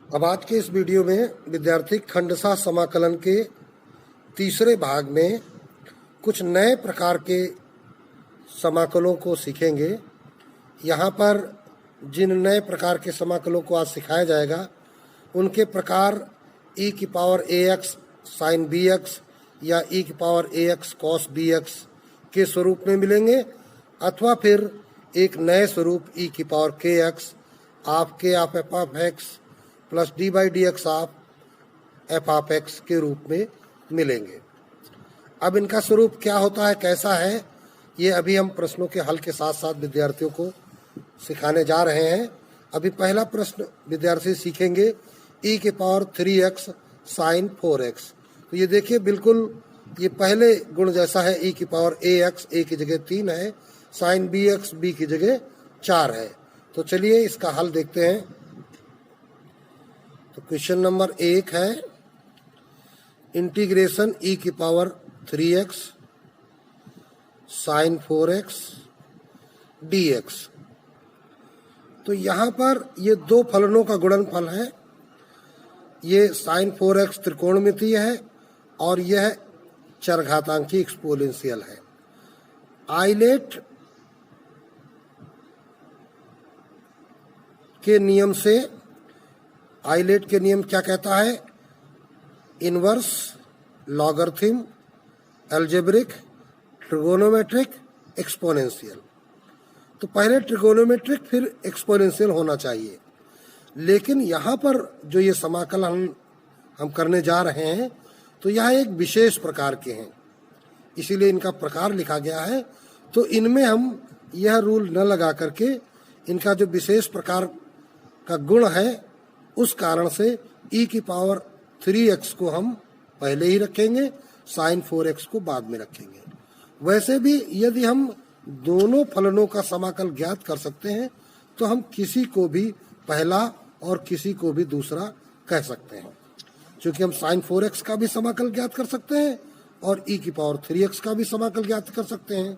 अब आज के इस वीडियो में विद्यार्थी खंडशः समाकलन के तीसरे भाग में कुछ नए प्रकार के समाकलों को सीखेंगे। यहाँ पर जिन नए प्रकार के समाकलों को आज सिखाया जाएगा उनके प्रकार e की पावर ax sin bx या e की पावर ax cos bx के स्वरूप में मिलेंगे, अथवा फिर एक नए स्वरूप e की power kx of k of f of x plus D by D x of F of x के रूप में मिलेंगे। अब इनका स्वरूप क्या होता है, कैसा है, ये अभी हम प्रश्नों के हल के साथ साथ विद्यार्थियों को सिखाने जा रहे हैं। अभी पहला प्रश्न विद्यार्थी सीखेंगे e के पावर 3x साइन 4x। तो ये देखिए बिल्कुल ये पहले गुण जैसा है, e की पावर ax a की जगह 3 है, साइन bx b की जगह 4 है। तो चलिए इसका हल देखते हैं। तो क्वेश्चन नंबर 1 है इंटीग्रेशन e की power 3x sine 4x dx। तो यहाँ पर ये दो फलनों का गुणनफल है। ये साइन 4x त्रिकोणमितीय है और यह चरघातांकी एक्सपोनेंशियल है। आइलेट के नियम से, आइलेट के नियम क्या कहता है, inverse, logarithm, algebraic, trigonometric, exponential. तो पहले ट्रिगोनोमेट्रिक फिर एक्सपोनेंशियल होना चाहिए, लेकिन यहाँ पर जो ये समाकल हम करने जा रहे हैं तो यह एक विशेष प्रकार के हैं, इसीलिए इनका प्रकार लिखा गया है। तो इनमें हम यह रूल न लगा करके इनका जो विशेष प्रकार का गुण है उस कारण से e की पावर 3x को हम पहले ही रखेंगे, साइन 4x को बाद में रखेंगे। वैसे भी यदि हम दोनों फलनों का समाकल ज्ञात कर सकते हैं तो हम किसी को भी पहला और किसी को भी दूसरा कह सकते हैं, क्योंकि हम साइन 4x का भी समाकल ज्ञात कर सकते हैं और e की पावर 3x का भी समाकल ज्ञात कर सकते हैं।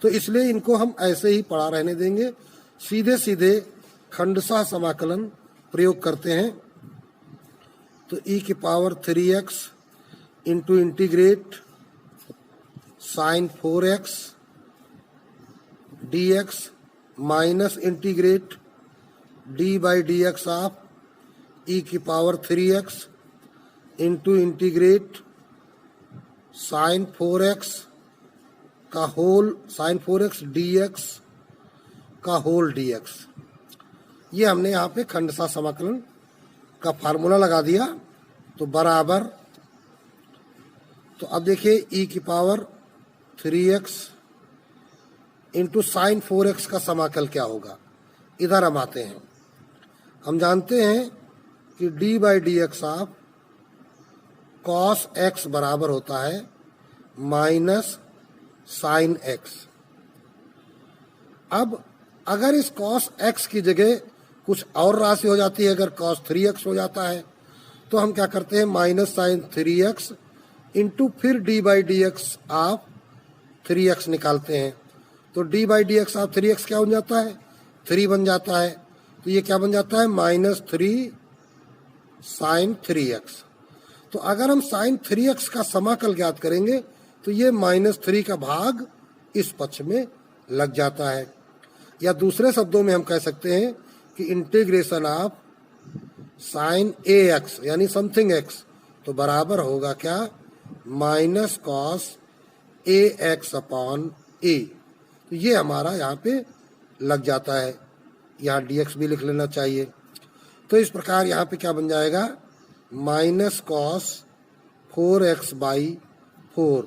तो इसलिए इनको हम ऐसे ही पड़ा रहने देंगे, सीधे सीधे खंडशः समाकलन प्रयोग करते हैं। तो e की power 3x into integrate sine 4x dx minus integrate d by D x of e की power 3x into integrate sine 4x का होल, साइन 4x dx का होल dx। ये हमने यहाँ पे खंडशः समाकलन का फार्मूला लगा दिया। तो बराबर, तो अब देखिए e की power 3x into sine 4x का समाकल क्या होगा। इधर हम आते हैं, हम जानते हैं कि d by D x of cos x बराबर होता है माइनस साइन x। अब अगर इस कॉस x की जगह कुछ और राशि हो जाती है, अगर cos 3x हो जाता है तो हम क्या करते हैं, माइनस साइन 3x इंटू फिर d by D x of 3x निकालते हैं। तो d by D x of 3x क्या बन जाता है, 3 बन जाता है। तो ये क्या बन जाता है, माइनस 3 साइन 3x। तो अगर हम साइन 3x का समाकल ज्ञात करेंगे तो ये माइनस 3 का भाग इस पक्ष में लग जाता है। या दूसरे शब्दों में हम कह सकते हैं कि इंटीग्रेशन ऑफ साइन ax यानी समथिंग x तो बराबर होगा क्या, minus cos ax upon a। तो ये हमारा यहाँ पे लग जाता है, यहाँ dx भी लिख लेना चाहिए। तो इस प्रकार यहाँ पे क्या बन जाएगा, minus cos 4x by 4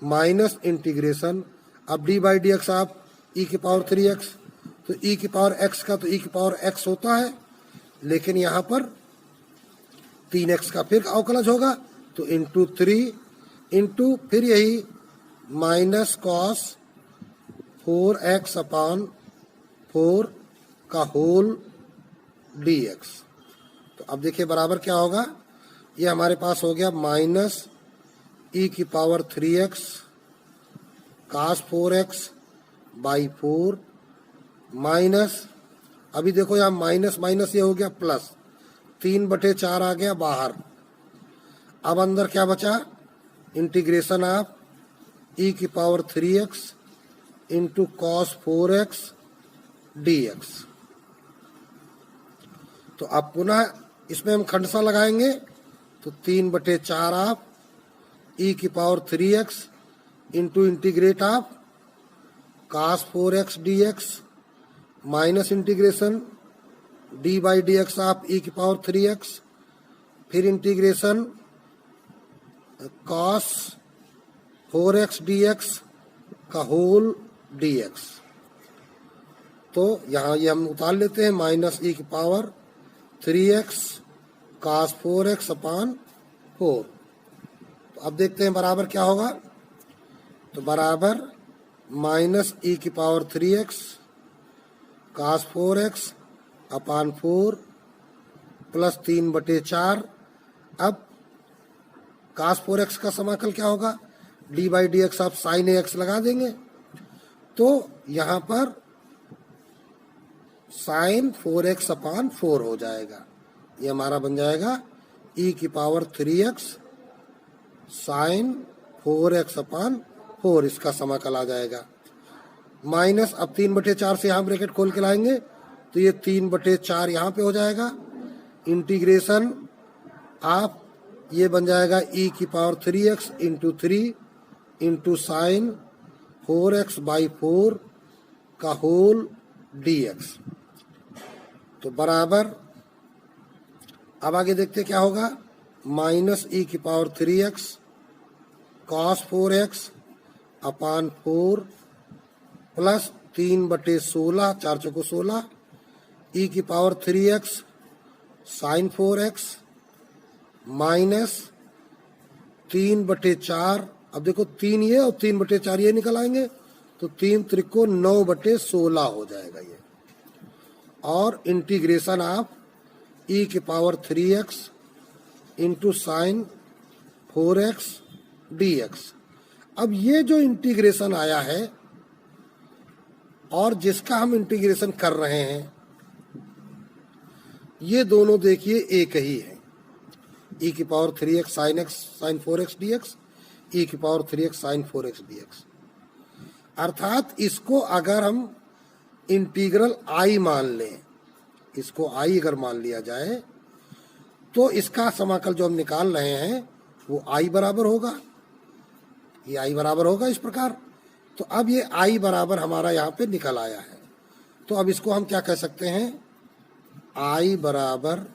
minus integration, अब d बाई डी एक्स आप e की पावर 3x। तो e की पावर x का तो e की पावर x होता है, लेकिन यहाँ पर 3x का फिर अवकलज होगा तो इंटू 3 इंटू फिर यही माइनस कॉस 4x अपॉन 4 का होल dx। तो अब देखिए बराबर क्या होगा, ये हमारे पास हो गया माइनस e की power 3x cos 4x by 4 minus, अभी देखो यहाँ माइनस माइनस ये हो गया प्लस, 3/4 आ गया बाहर। अब अंदर क्या बचा, integration of e⁻³ into cos 4x dx। तो अब पुनः इसमें हम खंडसा लगाएंगे, तो 3/4 of e⁻³ into integrate of cos 4x dx minus integration d/dx of e⁻3x, फिर इंटीग्रेशन cos 4x dx का होल dx। तो यहाँ ये हम उतार लेते हैं, माइनस e⁻3x cos 4x अपान 4। तो अब देखते हैं बराबर क्या होगा, तो बराबर माइनस e⁻3x cos 4x अपान 4 प्लस 3/4। अब cos 4x का समाकल क्या होगा, d/dx आप sin ax लगा देंगे, तो यहाँ पर sin 4x अपान 4 हो जाएगा। ये हमारा बन जाएगा e⁻3x sin 4x अपान 4, इसका समाकल आ जाएगा। माइनस अब 3/4 से यहाँ ब्रैकेट खोल के लाएंगे, तो ये 3/4 यहाँ पे हो जाएगा। इंटीग्रेशन आप ये बन जाएगा e⁻3x into 3 into sine 4x/4 का होल dx। तो बराबर, अब आगे देखते क्या होगा, माइनस e⁻3x cos 4x अपान 4 प्लस 3/16, 4 चौको 16 e⁻3x sin 4x माइनस 3/4। अब देखो 3 ये और 3/4 ये निकल आएंगे, तो 3 त्रिको 9/16 हो जाएगा ये। और integration of e⁻3x into sine 4x dx। अब ये जो इंटीग्रेशन आया है और जिसका हम इंटीग्रेशन कर रहे हैं, ये दोनों देखिए एक ही है, e⁻3x sin 4x dx, e⁻3x sin 4x dx। अर्थात इसको अगर हम इंटीग्रल i मान लें, इसको i अगर मान लिया जाए, तो इसका समाकल जो हम निकाल रहे हैं वो i बराबर होगा, ये i बराबर होगा इस प्रकार। तो अब ये i बराबर हमारा यहाँ पे निकल आया है। तो अब इसको हम क्या कह सकते हैं, i बराबर,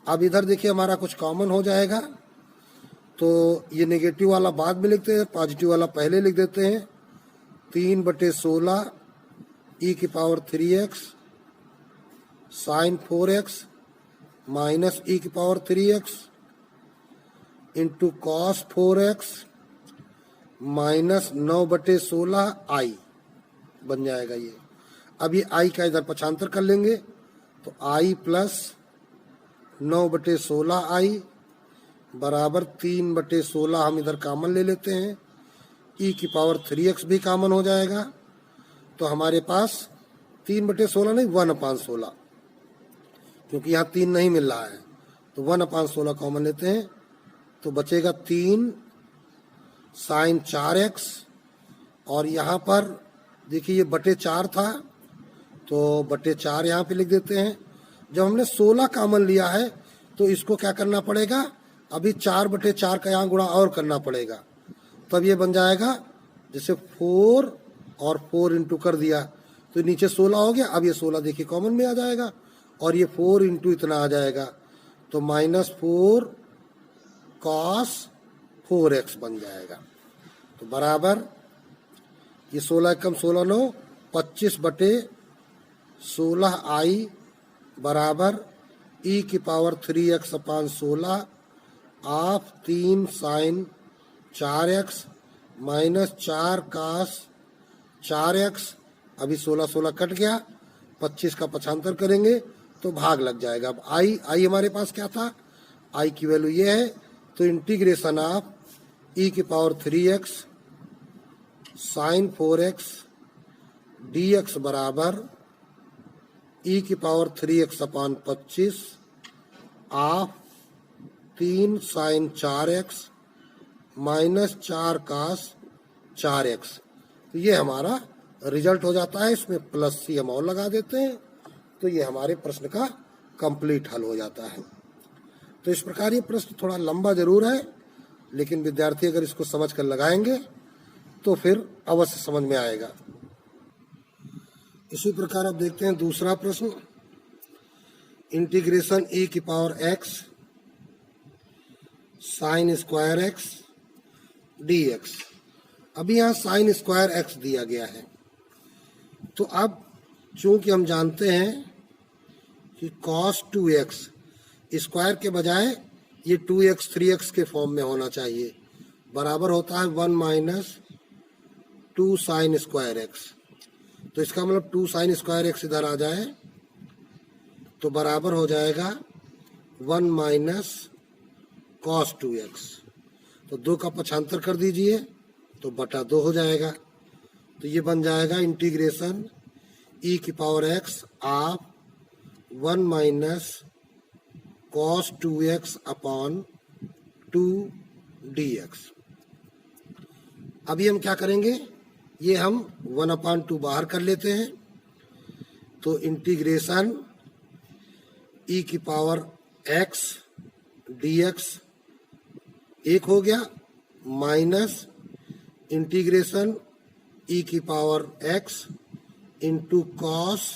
अब इधर देखिए हमारा कुछ कॉमन हो जाएगा, तो ये नेगेटिव वाला बाद में लिखते हैं, पॉजिटिव वाला पहले लिख देते हैं। 3/16 e⁻3x sin 4x minus e⁻3x into cos 4x minus 9/16 i बन जाएगा ये। अब ये i का इधर पक्षांतर कर लेंगे, तो i प्लस 9/16 i बराबर 3/16 हम इधर कॉमन ले लेते हैं, e⁻3x भी कॉमन हो जाएगा। तो हमारे पास 3/16 नहीं 1/16, क्योंकि यहाँ 3 नहीं मिल रहा है, तो 1/16 कॉमन लेते हैं, तो बचेगा 3 साइन 4x। और यहाँ पर देखिए ये /4 था, तो /4 यहाँ पे लिख देते हैं। जब हमने 16 कॉमन लिया है, तो इसको क्या करना पड़ेगा, अभी 4/4 का यहाँ गुणा और करना पड़ेगा, तब ये बन जाएगा, जैसे 4 और 4 इंटू कर दिया तो नीचे 16 हो गया। अब ये 16 देखिए कॉमन में आ जाएगा, और ये 4 इंटू इतना आ जाएगा, तो -4 cos 4x बन जाएगा। तो बराबर ये 16 कम 16 9 25/16 i बराबर e⁻3x upon 16 of 3 sine 4x minus 4 cos 4x। अभी 16 कट गया, 25 का पक्षांतर करेंगे तो भाग लग जाएगा। अब आई हमारे पास क्या था, आई की वैल्यू ये है, तो integration of e⁻3x sign 4x dx बराबर e⁻3x upon 25 of 3 sine 4x minus 4 cos 4x। तो ये हमारा रिजल्ट हो जाता है। इसमें प्लस सी हम और लगा देते हैं, तो ये हमारे प्रश्न का कंप्लीट हल हो जाता है। तो इस प्रकार ये प्रश्न थोड़ा लंबा जरूर है, लेकिन विद्यार्थी अगर इसको समझ कर लगाएंगे तो फिर अवश्य समझ में आएगा। इसी प्रकार अब देखते हैं दूसरा प्रश्न, इंटीग्रेशन e की power x sine square x dx। अभी यहाँ साइन स्क्वायर x दिया गया है, तो अब चूंकि हम जानते हैं कि cos 2x स्क्वायर के बजाय ये 2x 3x के फॉर्म में होना चाहिए, बराबर होता है 1 माइनस 2 साइन स्क्वायर x। तो इसका मतलब 2 साइन स्क्वायर x इधर आ जाए तो बराबर हो जाएगा 1 माइनस cos 2x। तो 2 का पक्षांतर कर दीजिए तो बटा 2 हो जाएगा। तो ये बन जाएगा इंटीग्रेशन e की power x of 1 minus cos 2x upon 2 dx। अभी हम क्या करेंगे, ये हम 1/2 बाहर कर लेते हैं, तो इंटीग्रेशन e की पावर x dx एक हो गया, माइनस इंटीग्रेशन e की power x into cos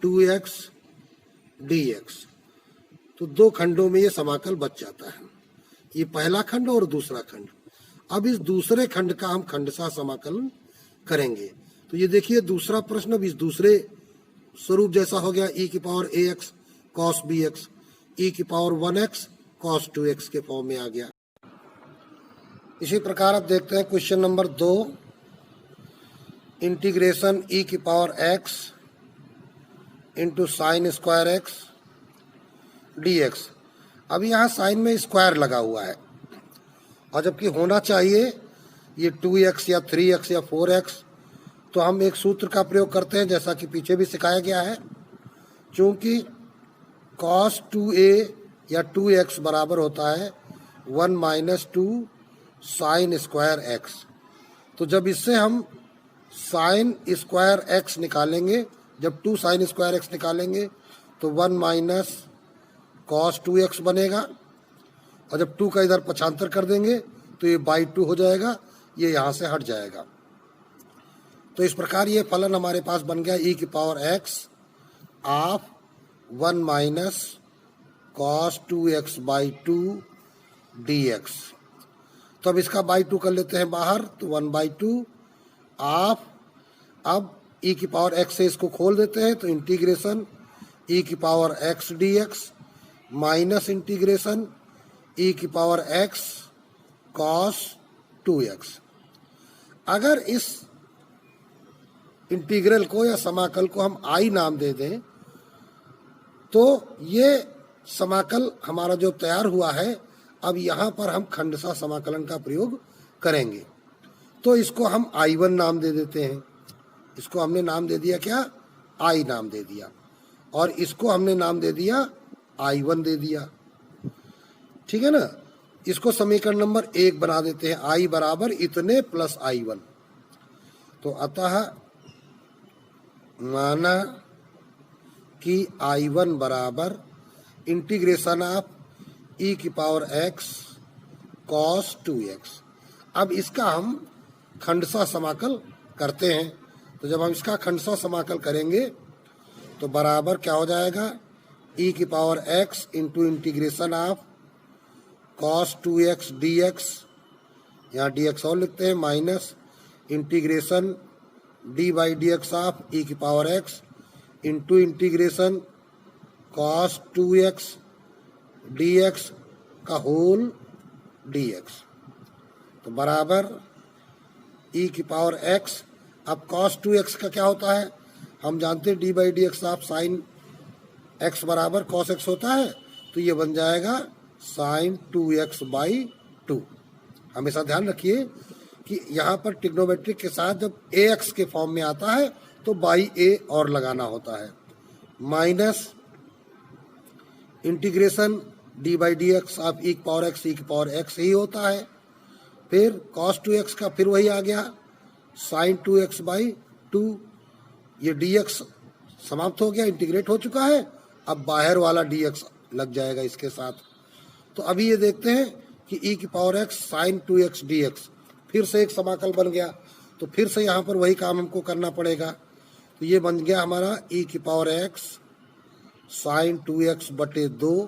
2x dx। तो 2 खंडों में ये समाकल बच जाता है, ये पहला खंड और दूसरा खंड। अब इस दूसरे खंड का हम खंडशः समाकलन करेंगे। तो ये देखिए दूसरा प्रश्न अब इस दूसरे स्वरूप जैसा हो गया, e की power ax cos bx, e की पावर 1x cos 2x के फॉर्म में आ गया। इसी प्रकार अब देखते हैं क्वेश्चन नंबर 2, इंटीग्रेशन e की power x into sine square x dx। अब यहाँ साइन में स्क्वायर लगा हुआ है, और जबकि होना चाहिए ये 2x या 3x या 4x। तो हम एक सूत्र का प्रयोग करते हैं जैसा कि पीछे भी सिखाया गया है, चूंकि cos 2a या 2x बराबर होता है 1 माइनस 2 साइन स्क्वायर x। तो जब इससे हम साइन स्क्वायर x निकालेंगे, जब 2 साइन स्क्वायर x निकालेंगे तो 1 माइनस cos 2x बनेगा, और जब 2 का इधर पक्षांतर कर देंगे तो ये बाई 2 हो जाएगा, ये यहाँ से हट जाएगा। तो इस प्रकार ये फलन हमारे पास बन गया e की power x of 1 minus cos 2x by 2 dx। तो अब इसका बाई 2 कर लेते हैं बाहर, तो 1 बाई 2 ऑफ, अब e की पावर x से इसको खोल देते हैं, तो इंटीग्रेशन e की power x dx minus integration e की पावर x cos 2x। अगर इस इंटीग्रल को या समाकल को हम i नाम दे दें तो ये समाकल हमारा जो तैयार हुआ है, अब यहाँ पर हम खंडशः समाकलन का प्रयोग करेंगे। तो इसको हम I1 नाम दे देते हैं, इसको हमने नाम दे दिया क्या, I नाम दे दिया, और इसको हमने नाम दे दिया I1 दे दिया, ठीक है ना। इसको समीकरण नंबर 1 बना देते हैं, I बराबर इतने प्लस I1। तो अतः माना कि I1 बराबर इंटीग्रेशन ऑफ e की पावर x cos 2x। अब इसका हम खंडशः समाकल करते हैं, तो जब हम इसका खंडशः समाकल करेंगे तो बराबर क्या हो जाएगा, e की power x into integration of cos 2x dx, यहाँ dx और लिखते हैं, minus integration d by dx of e की power x into integration cos 2x dx का होल dx। तो बराबर e की पावर x। अब cos 2x का क्या होता है, हम जानते हैं d by dx of sine x बराबर cos x होता है, तो ये बन जाएगा साइन 2x बाई 2। हमेशा ध्यान रखिए कि यहाँ पर ट्रिग्नोमेट्रिक के साथ जब ax के फॉर्म में आता है तो बाई a और लगाना होता है, minus integration d by D x of e की पावर एक्स ही होता है। फिर कॉस 2x का फिर वही आ गया साइन 2x बाई 2, ये dx समाप्त हो गया, इंटीग्रेट हो चुका है। अब बाहर वाला dx लग जाएगा इसके साथ। तो अभी ये देखते हैं कि e की power x sine 2x dx फिर से एक समाकल बन गया। तो फिर से यहाँ पर वही काम हमको करना पड़ेगा। तो ये बन गया हमारा e की पावर x साइन 2x बटे 2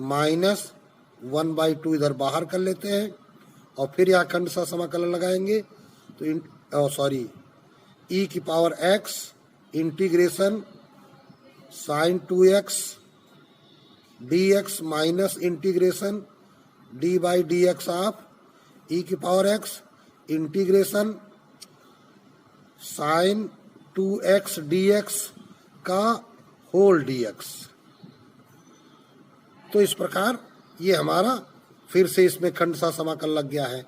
माइनस 1/2 इधर बाहर कर लेते हैं और फिर यहाँ खंड सा समाकलन लगाएंगे। तो e की power x integration sine 2x dx minus integration d by D x of e की power x integration sine 2x dx का होल dx। तो इस प्रकार ये हमारा फिर से इसमें खंड सा समाकल लग गया है।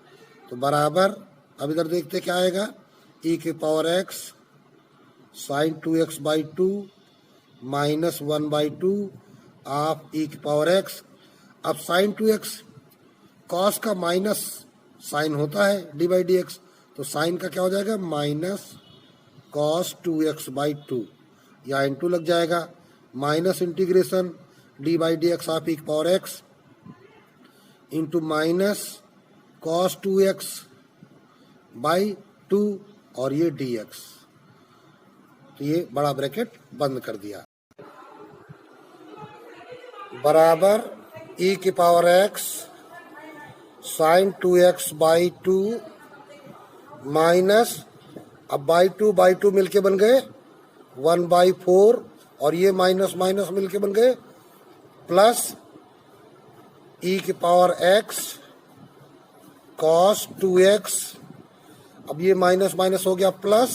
तो बराबर अब इधर देखते क्या आएगा, e की power x sine 2x by 2 minus 1/2 of e की पावर x। अब साइन 2x कॉस का माइनस साइन होता है डी बाई डी एक्स, तो साइन का क्या हो जाएगा माइनस कॉस 2x बाई 2, या इंटू लग जाएगा minus integration d by D x of e की power x into minus cos 2x by 2 और ये dx। तो ये बड़ा ब्रैकेट बंद कर दिया। बराबर e की power x sine 2x by 2 minus, अब बाई 2 मिलके बन गए 1/4 और ये माइनस माइनस मिलके बन गए प्लस e की पावर x cos 2x। अब ये माइनस माइनस हो गया प्लस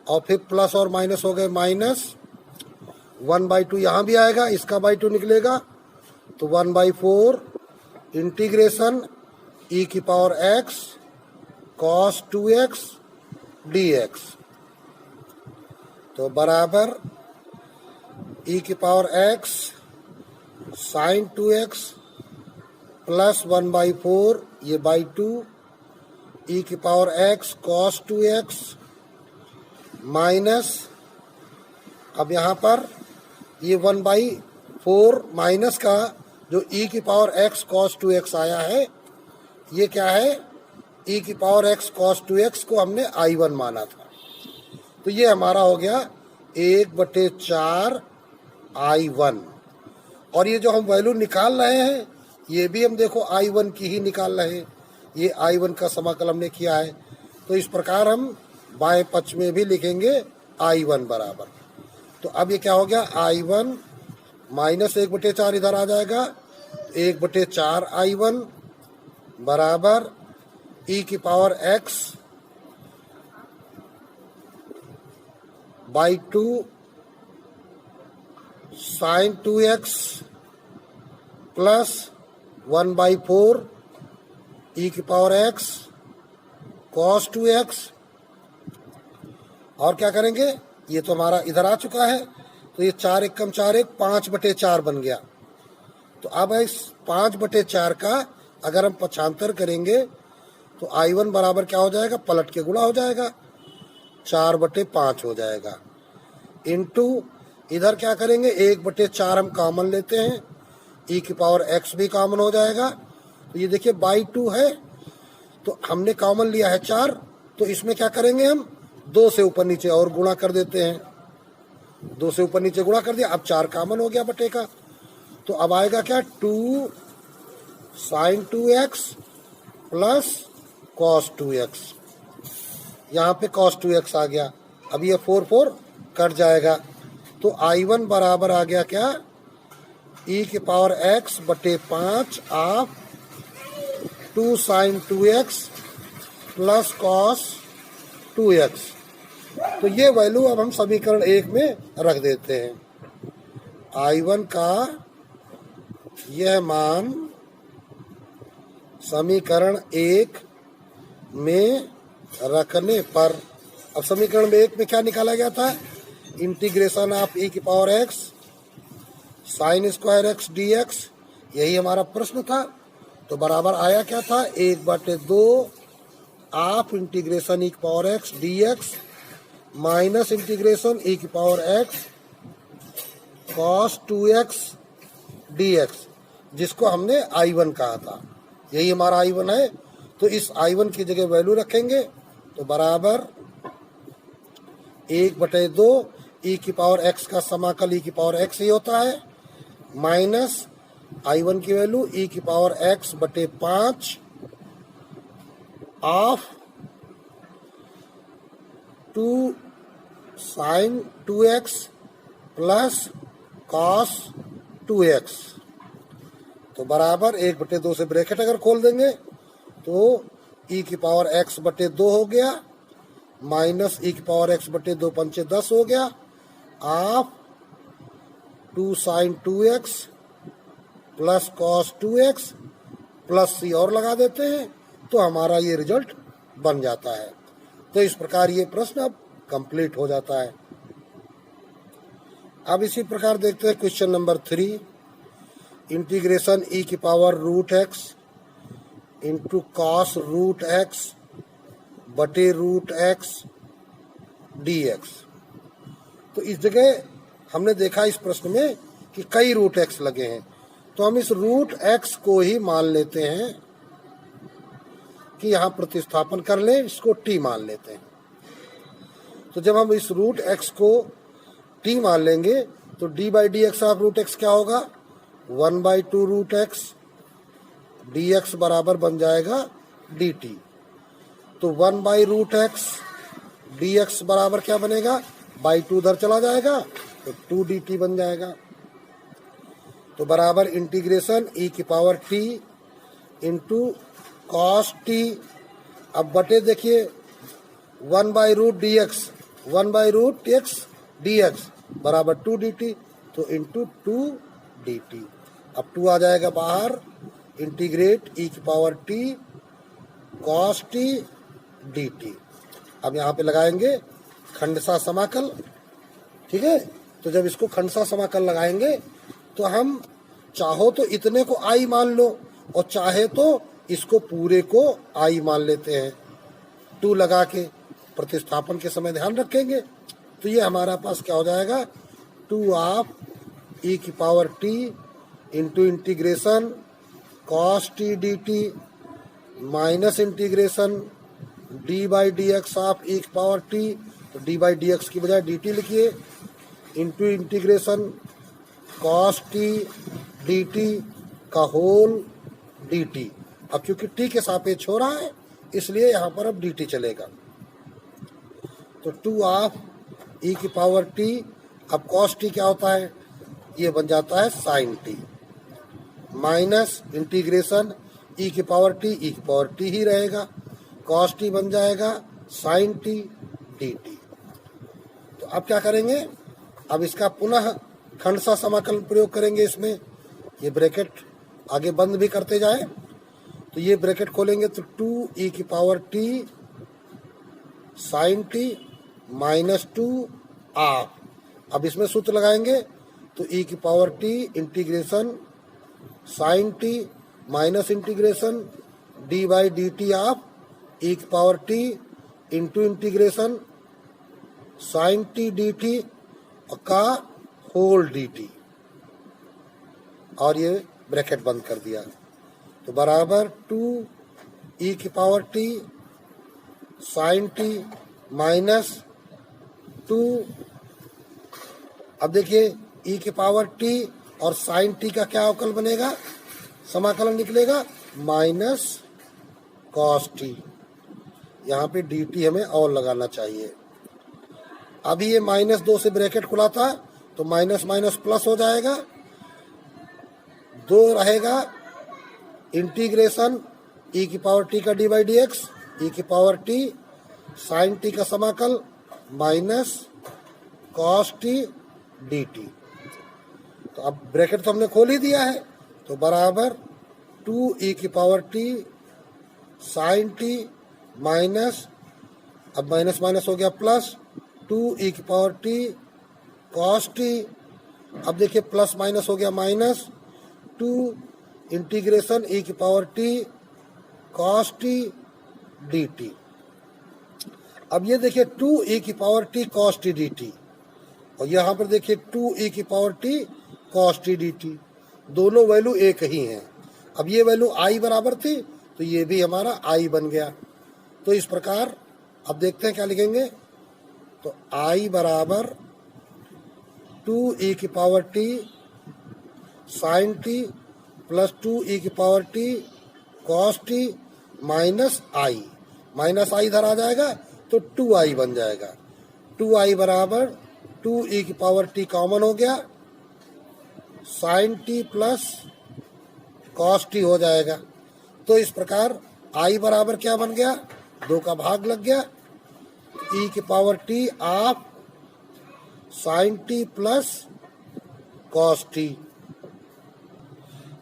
और फिर प्लस और माइनस हो गए माइनस, 1/2 यहाँ भी आएगा, इसका बाई 2 निकलेगा तो 1/4 इंटीग्रेशन e की power x cos 2x dx। तो बराबर e की power x sine 2x plus 1/4 ये बाई 2 e की power x cos 2x minus, अब यहाँ पर ये 1/4 माइनस का जो e की पावर x cos 2x आया है, ये क्या है e की पावर x cos 2x को हमने I1 माना था। तो ये हमारा हो गया 1/4 I1। और ये जो हम वैल्यू निकाल रहे हैं ये भी हम देखो I1 की ही निकाल रहे हैं। ये I1 का समाकल हमने किया है। तो इस प्रकार हम बाएं पक्ष में भी लिखेंगे I1 बराबर। तो अब ये क्या हो गया I1 माइनस 1/4 इधर आ जाएगा, 1/4 I1 बराबर e की power x by 2 sine 2x plus 1/4 e की पावर x cos 2x। और क्या करेंगे, ये तो हमारा इधर आ चुका है, तो ये 4 एकम 4 1 5/4 बन गया। तो अब इस 5/4 का अगर हम पक्षांतर करेंगे तो I1 बराबर क्या हो जाएगा, पलट के गुणा हो जाएगा, 4/5 हो जाएगा। इनटू इधर क्या करेंगे 1/4 हम कॉमन लेते हैं, e की पावर x भी कॉमन हो जाएगा। तो ये देखिए बाई 2 है तो हमने कॉमन लिया है 4, तो इसमें क्या करेंगे हम 2 से ऊपर नीचे और गुणा कर देते हैं, 2 से ऊपर नीचे गुणा कर दिया, अब 4 कॉमन हो गया बटे का। तो अब आएगा क्या 2 sine 2x plus cos 2x, यहाँ पे cos 2x आ गया। अब ये 4 कट जाएगा। तो I1 बराबर आ गया क्या e की पावर x बटे 5 of 2 sine 2x plus cos 2x। तो ये वैल्यू अब हम समीकरण 1 में रख देते हैं। I1 का यह मान समीकरण 1 में रखने पर, अब समीकरण 1 में क्या निकाला गया था, इंटीग्रेशन ऑफ e की power x sine square x d x, यही हमारा प्रश्न था। तो बराबर आया क्या था, 1/2 ऑफ इंटीग्रेशन ई की power x d x minus integration e की power x cos 2x dx, जिसको हमने I1 कहा था। यही हमारा I1 है। तो इस I1 की जगह वैल्यू रखेंगे, तो बराबर 1/2 ई की पावर x का समाकल ई की पावर x ही होता है, माइनस I1 की वैल्यू ई की power x/5 of 2 sine 2x plus cos 2x। तो बराबर 1/2 से ब्रैकेट अगर खोल देंगे तो ई की पावर x/2 हो गया, माइनस ई की पावर x/2 पंचे 10 हो गया, of 2 sine 2x plus cos 2x plus c और लगा देते हैं, तो हमारा ये रिजल्ट बन जाता है। तो इस प्रकार ये प्रश्न अब कंप्लीट हो जाता है। अब इसी प्रकार देखते हैं क्वेश्चन नंबर 3, इंटीग्रेशन ई की power root x into cos root x बटे रूट एक्स डी एक्स। तो इस जगह हमने देखा इस प्रश्न में कि कई रूट एक्स लगे हैं, तो हम इस रूट एक्स को ही मान लेते हैं कि यहाँ प्रतिस्थापन कर लें, इसको टी मान लेते हैं। तो जब हम इस रूट एक्स को टी मान लेंगे तो d by D x of root x क्या होगा, 1/2 रूट एक्स डी एक्स बराबर बन जाएगा डी टी। तो 1/रूट एक्स डी एक्स बराबर क्या बनेगा, बाई 2 उधर चला जाएगा तो 2 डी टी बन जाएगा। तो बराबर इंटीग्रेशन ई की power t into cos t, अब बटे देखिए 1/रूट डी एक्स, 1/रूट एक्स डी एक्स बराबर 2 डी टी, तो इंटू 2 डी टी। अब 2 आ जाएगा बाहर, इंटीग्रेट ई की power t cos t d t. अब यहाँ पे लगाएंगे खंडसा समाकल, ठीक है। तो जब इसको खंडसा समाकल लगाएंगे तो हम चाहो तो इतने को आई मान लो और चाहे तो इसको पूरे को आई मान लेते हैं। 2 लगा के प्रतिस्थापन के समय ध्यान रखेंगे, तो ये हमारा पास क्या हो जाएगा, 2 ऑफ ई की power t into integration cos t d t minus integration d by D x of e की पावर टी, तो डी बाई डी एक्स की बजाय डी टी लिखिए, into integration cos t d t का whole d t. अब क्योंकि T के सापेक्ष हो रहा है इसलिए यहाँ पर अब डी टी चलेगा। तो 2 ऑफ ई की पावर टी, अब कॉस टी क्या होता है, ये बन जाता है sine t, minus integration e की पावर टी, ई की पावर टी ही रहेगा, कॉस टी बन जाएगा साइन टी डी टी। तो अब क्या करेंगे, अब इसका पुनः खंडसा समाकलन प्रयोग करेंगे। इसमें ये ब्रैकेट आगे बंद भी करते जाए, तो ये ब्रैकेट खोलेंगे तो 2 ई की power t sine t minus 2 of, अब इसमें सूत्र लगाएंगे तो ई की power t integration sine t minus integration d by d t of e की power t into integration sine t d t का होल डी टी, और ये ब्रैकेट बंद कर दिया। तो बराबर 2 ई की power t sine t minus 2, अब देखिए ई की पावर टी और साइन टी का क्या अवकल बनेगा, समाकलन निकलेगा माइनस कॉस टी। यहाँ पे डी टी हमें और लगाना चाहिए। अभी ये -2 से ब्रैकेट खुला था तो माइनस माइनस प्लस हो जाएगा, 2 रहेगा इंटीग्रेशन ई की पावर टी का डी बाई डी एक्स, ई की पावर टी साइन टी का समाकल minus cos t d t. तो अब ब्रैकेट तो हमने खोल ही दिया है, तो बराबर 2 ई की power t sine t minus, अब माइनस माइनस हो गया प्लस 2 ई की पावर टी कॉस टी अब देखिए प्लस माइनस हो गया माइनस 2 इंटीग्रेशन e की power t cos t dt। अब ये देखिए 2e की power t cos t dt और यहाँ पर देखिए 2e की power t cos t dt, दोनों वैल्यू एक ही हैं। अब ये वैल्यू i बराबर थी तो ये भी हमारा i बन गया। तो इस प्रकार अब देखते हैं क्या लिखेंगे। तो i बराबर 2e की power t sin t plus 2e की power t cos t minus i इधर आ जाएगा तो 2i बन जाएगा। 2i बराबर 2e की पावर t कॉमन हो गया, sin t plus cos t हो जाएगा। तो इस प्रकार i बराबर क्या बन गया, 2 का भाग लग गया, e की power t of sin t plus cos t।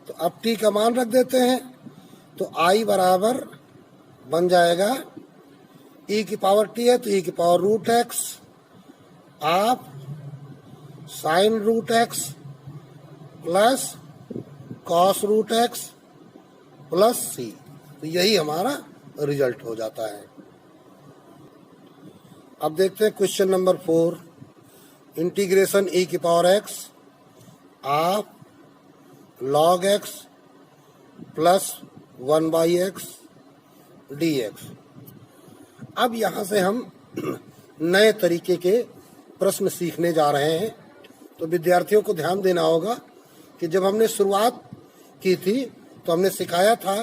तो अब t का मान रख देते हैं तो i बराबर बन जाएगा e की पावर t है तो e की power root x of sine root x plus cos root x plus c. तो यही हमारा रिजल्ट हो जाता है। अब देखते हैं क्वेश्चन नंबर 4, इंटीग्रेशन e की power x of log x plus 1/x dx। अब यहाँ से हम नए तरीके के प्रश्न सीखने जा रहे हैं। तो विद्यार्थियों को ध्यान देना होगा कि जब हमने शुरुआत की थी तो हमने सिखाया था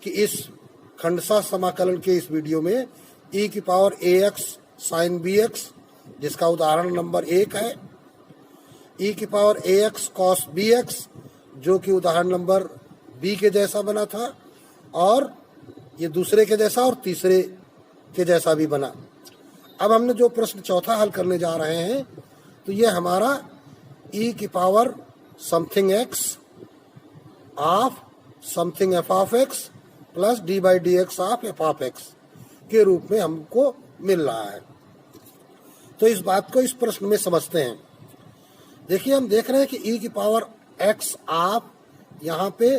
कि इस खंडशः समाकलन के इस वीडियो में e की पावर ax sin bx, जिसका उदाहरण नंबर 1 है, e की पावर ax cos bx, जो कि उदाहरण नंबर b के जैसा बना था, और ये दूसरे के जैसा और तीसरे के जैसा भी बना। अब हमने जो प्रश्न चौथा हल करने जा रहे हैं तो ये हमारा e की power something x of something f of x plus d/dx of f of x के रूप में हमको मिल रहा है। तो इस बात को इस प्रश्न में समझते हैं। देखिए हम देख रहे हैं कि e की पावर x ऑफ, यहाँ पे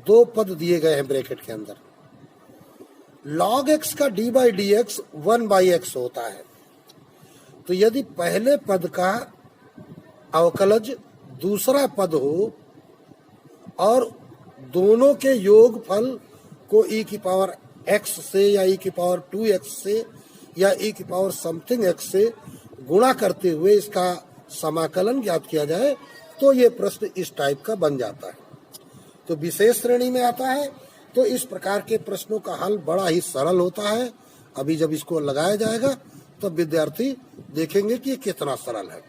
2 पद दिए गए हैं ब्रैकेट के अंदर। log x का d/dx 1/x होता है। तो यदि पहले पद का अवकलज दूसरा पद हो और दोनों के योगफल को e की पावर x से या e की पावर 2x से या e की पावर समथिंग x से गुणा करते हुए इसका समाकलन ज्ञात किया जाए तो ये प्रश्न इस टाइप का बन जाता है। तो विशेष श्रेणी में आता है। तो इस प्रकार के प्रश्नों का हल बड़ा ही सरल होता है। अभी जब इसको लगाया जाएगा तब विद्यार्थी देखेंगे कि ये कितना सरल है।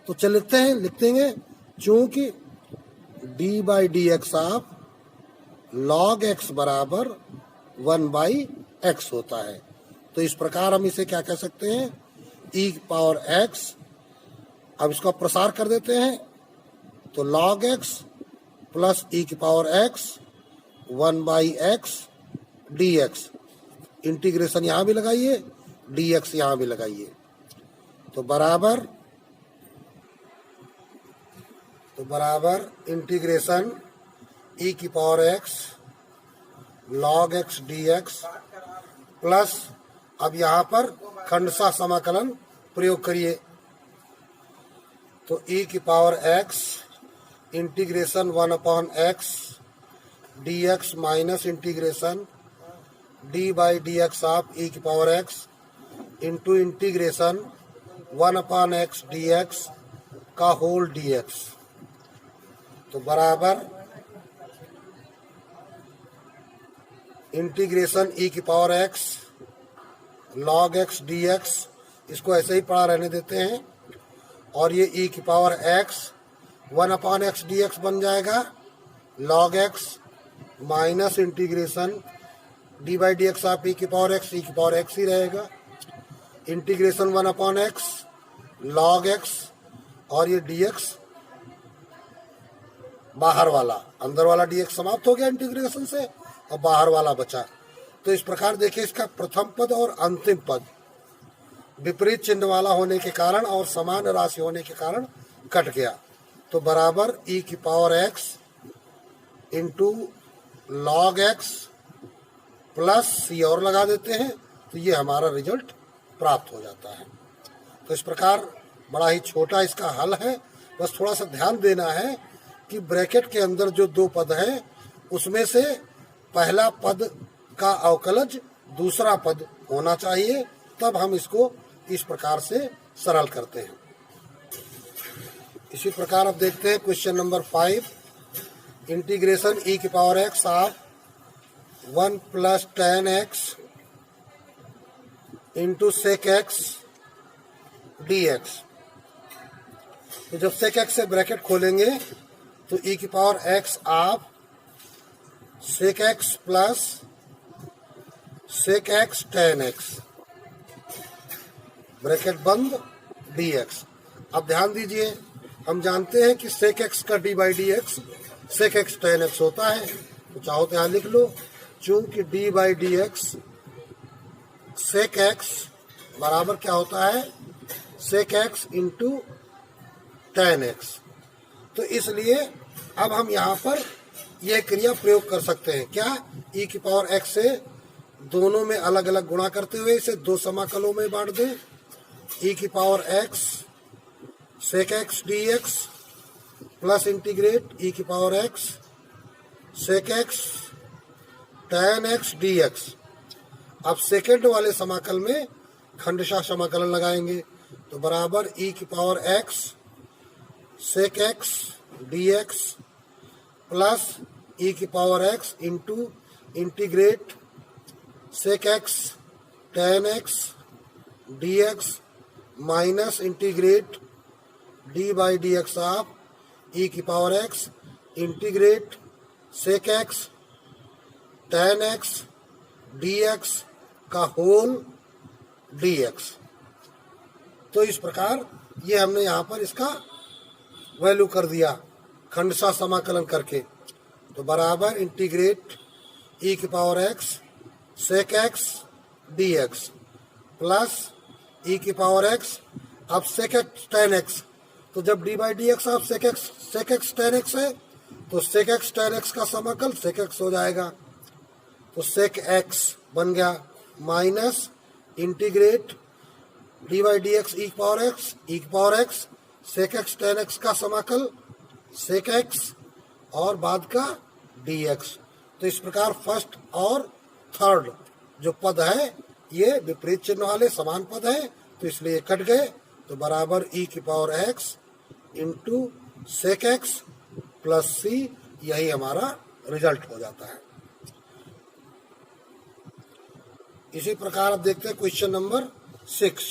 तो चलते हैं, लिखते हैं, चूंकि d/dx ऑफ log x बराबर 1/x होता है। तो इस प्रकार हम इसे क्या कह सकते हैं, e की पावर x। अब इसका प्रसार कर देते हैं तो log x प्लस e की power x 1/x dx। Integration यहाँ भी लगाइए, dx यहाँ भी लगाइए। तो बराबर इंटीग्रेशन e की power x log x dx plus, अब यहाँ पर खंडशः समाकलन प्रयोग करिए। तो e की power x integration 1/x dx minus integration d/dx of e की power x into integration 1/x dx का होल dx। तो बराबर इंटीग्रेशन e की power x log x dx, इसको ऐसे ही पढ़ा रहने देते हैं, और ये e की पावर x 1/x dx बन जाएगा log x minus integration d/dx of e की पावर x ही रहेगा, इंटीग्रेशन 1/x log x, और ये dx बाहर वाला, अंदर वाला dx समाप्त हो गया इंटीग्रेशन से और बाहर वाला बचा। तो इस प्रकार देखिए इसका प्रथम पद और अंतिम पद विपरीत चिन्ह वाला होने के कारण और समान राशि होने के कारण कट गया, तो बराबर e की power x into log x plus c और लगा देते हैं, तो ये हमारा रिजल्ट प्राप्त हो जाता है। तो इस प्रकार बड़ा ही छोटा इसका हल है। बस थोड़ा सा ध्यान देना है कि ब्रैकेट के अंदर जो दो पद हैं उसमें से पहला पद का अवकलज दूसरा पद होना चाहिए, तब हम इसको इस प्रकार से सरल करते हैं। इसी प्रकार अब देखते हैं क्वेश्चन नंबर 5, इंटीग्रेशन e की power x of 1 plus tan x into sec x dx। तो जब sec x से ब्रैकेट खोलेंगे तो e की power x of sec x plus sec x tan x bracket बंद dx। अब ध्यान दीजिए, हम जानते हैं कि sec x का d by D x sec x tan x होता है, तो चाहो तो यहाँ लिख लो, चूंकि d by D x sec x बराबर क्या होता है sec x into tan x। तो इसलिए अब हम यहाँ पर यह क्रिया प्रयोग कर सकते हैं, क्या, e की पावर x से दोनों में अलग अलग गुणा करते हुए इसे दो समाकलों में बांट दें, e की power x sec x dx plus integrate e की power x sec x tan x dx। अब सेकेंड वाले समाकल में खंडशः समाकलन लगाएंगे, तो बराबर e की power x sec x dx plus e की power x into integrate sec x tan x dx minus integrate d by D x of e की power x integrate sec x tan x dx का whole dx। तो इस प्रकार ये हमने यहाँ पर इसका वैल्यू कर दिया खंडशः समाकलन करके, तो बराबर इंटीग्रेट e की power x sec x dx plus e की पावर x, अब sec x tan x, तो जब d by D x of sec x tan x है तो sec x tan x का समाकल sec x हो जाएगा, तो sec x बन गया minus integrate d by D x e की power x sec x tan x का समाकल sec x और बाद का dx। तो इस प्रकार फर्स्ट और थर्ड जो पद है ये विपरीत चिन्ह वाले समान पद है, तो इसलिए कट गए, तो बराबर e की power x into sec x plus c, यही हमारा रिजल्ट हो जाता है। इसी प्रकार अब देखते हैं क्वेश्चन नंबर 6,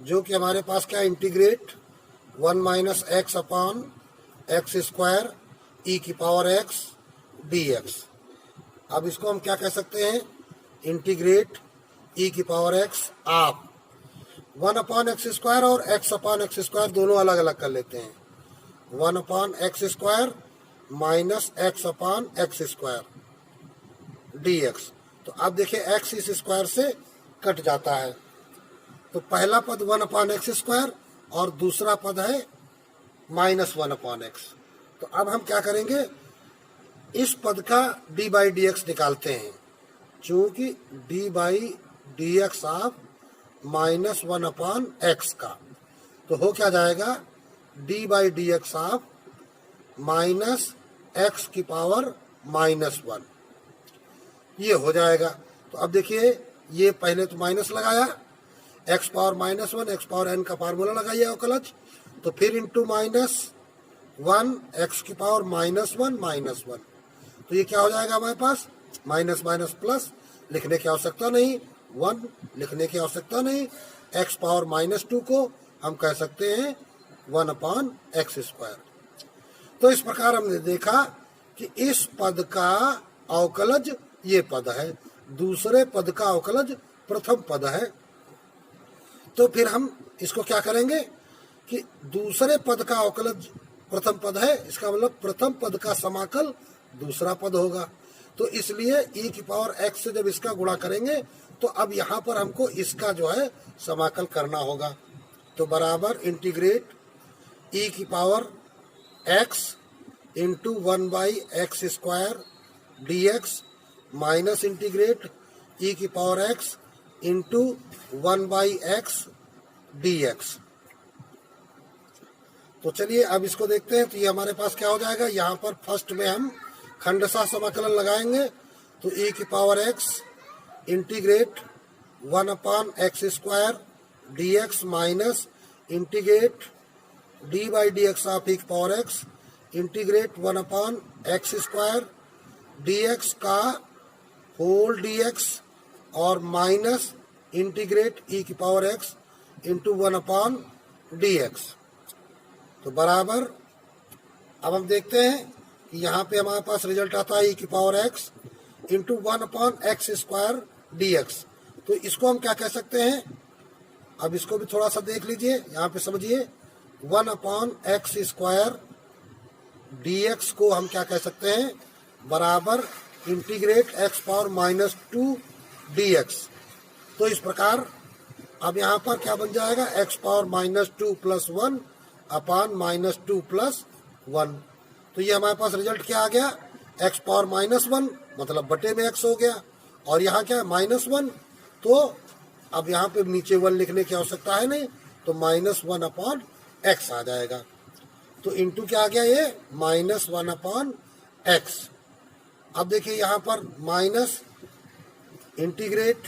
जो कि हमारे पास क्या, integrate 1 minus x upon x square e की पावर x dx। अब इसको हम क्या कह सकते हैं, इंटीग्रेट e की पावर x आप 1 अपॉन एक्स स्क्वायर और x अपॉन एक्स स्क्वायर दोनों अलग अलग कर लेते हैं, 1 upon x square minus x upon x square dx। तो अब देखिए x इस स्क्वायर से कट जाता है, तो पहला पद 1 अपॉन एक्स स्क्वायर और दूसरा पद है माइनस 1 अपॉन एक्स। तो अब हम क्या करेंगे, इस पद का d बाई डी एक्स निकालते हैं, चूंकि d by D x of minus 1 upon x का, तो हो क्या जाएगा d by D x of minus x की पावर माइनस 1, ये हो जाएगा। तो अब देखिए ये पहले तो माइनस लगाया, x power minus 1 x power n का फार्मूला लगाइए अवकलज, तो फिर इंटू माइनस 1 एक्स की पावर माइनस 1 माइनस 1, तो ये क्या हो जाएगा हमारे पास, माइनस माइनस प्लस, लिखने की आवश्यकता नहीं, 1 लिखने की आवश्यकता नहीं, एक्स पावर माइनस 2 को हम कह सकते हैं 1 अपॉन एक्स स्क्वायर। तो इस प्रकार हमने देखा कि इस पद का अवकलज ये पद है, दूसरे पद का अवकलज प्रथम पद है। तो फिर हम इसको क्या करेंगे कि दूसरे पद का अवकलज प्रथम पद है, इसका मतलब प्रथम पद का समाकल दूसरा पद होगा। तो इसलिए e की पावर x से जब इसका गुणा करेंगे तो अब यहाँ पर हमको इसका जो है समाकल करना होगा, तो बराबर इंटीग्रेट ई की power x into 1/x² dx minus integrate e की power x into 1/x dx। तो चलिए अब इसको देखते हैं। तो ये हमारे पास क्या हो जाएगा, यहाँ पर फर्स्ट में हम खंडशः समाकलन लगाएंगे। तो ई की power x integrate 1/x² dx minus integrate d/dx of e की power x integrate 1/x² dx का होल dx और माइनस इंटीग्रेट ई की पावर एक्स इंटू 1/dx। तो बराबर अब हम देखते हैं कि यहाँ पे हमारे पास रिजल्ट आता है ई की power x into 1/x² dx। तो इसको हम क्या कह सकते हैं, अब इसको भी थोड़ा सा देख लीजिए, यहाँ पे समझिए 1/x² dx को हम क्या कह सकते हैं, बराबर इंटीग्रेट x⁻⁻2 dx। तो इस प्रकार अब यहाँ पर क्या बन जाएगा, x⁻⁻2 + 1 अपान -2 + 1। तो ये हमारे पास रिजल्ट क्या आ गया, x⁻−1 मतलब बटे में x हो गया, और यहाँ क्या है -1। तो अब यहाँ पे नीचे 1 लिखने की आवश्यकता है नहीं, तो -1/x आ जाएगा। तो इंटू क्या आ गया, ये -1/x। अब देखिए यहाँ पर माइनस इंटीग्रेट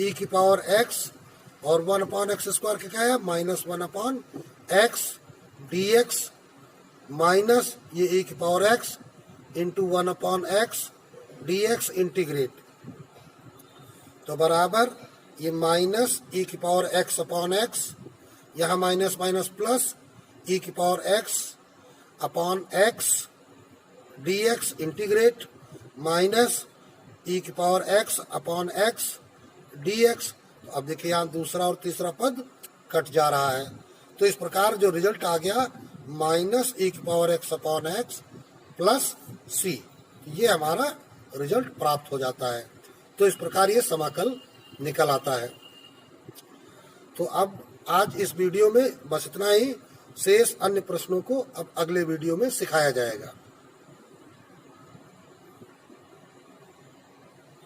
ई की पावर x और 1/x² क्या है, -1/x dx माइनस ये ई की power x into 1/x dx integrate. तो बराबर ये माइनस ई की पावर x/x, यहाँ माइनस माइनस प्लस ई की power x/x dx integrate minus e की पावर x/x dx। तो अब देखिए यहाँ दूसरा और तीसरा पद कट जा रहा है। तो इस प्रकार जो रिजल्ट आ गया माइनस ई की पावर x/x प्लस c, ये हमारा रिजल्ट प्राप्त हो जाता है। तो इस प्रकार ये समाकल निकल आता है। तो अब आज इस वीडियो में बस इतना ही, शेष अन्य प्रश्नों को अब अगले वीडियो में सिखाया जाएगा।